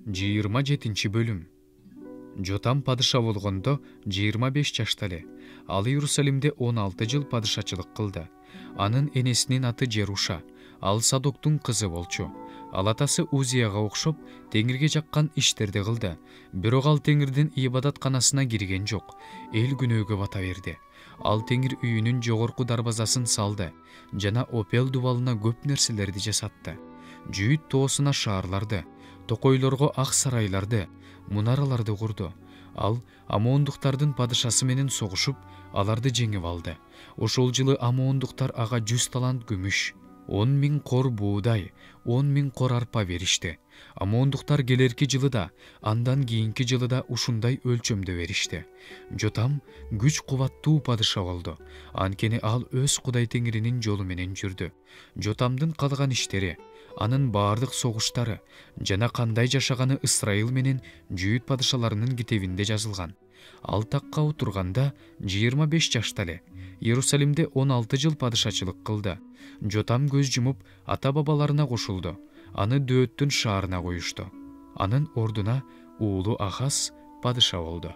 27 бөлүм. Жотам падыша болгондо 25 жашта эле. Ал Иерусалимде 16 жыл падышачылык кылды. Анын энесинин аты Жеруша. Ал Садоктун кызы болчу. Ал атасы Узияга окшоп, Теңирге жаккан иштерди кылды. Бирок ал Теңирдин ибадатканасына кирген жок. Эл күнөөгө бата берди. Ал Теңир үйүнүн жогорку дарбазасын салды жана Опел дубалына көп нерселерди жасатты. Жүйүт тоосуна шаарларды, токойлорго ак сарайларды, мунараларды курду. Ал Амондуктардын падышасы менен согушуп, аларды жеңип алды. Ошол жылы Амондуктар ага 100 талант күмүш, 10 000 кор буудай, 10 000 кор арпа беришти. Амондуктар келерки жылы да, андан кийинки жылы да ушундай өлчөмдө беришти. Жотам күч кубаттуу падыша болду. Анткени ал өз Кудай Теңиринин жолу менен жүрдү. Жотамдын калган иштери, анын баардык согуштары жана кандай жашаганы Исраил менен Жүйүт падышаларынын китебинде жазылган. Ал такка отурганда 25 жашта эле. Иерусалимде 16 жыл падышачылык кылды. Жотам көз жумуп, ата-бабаларына кошулду. Аны Дөөттүн шаарына коюшту. Анын ордуна уулу Ахаз падыша болду.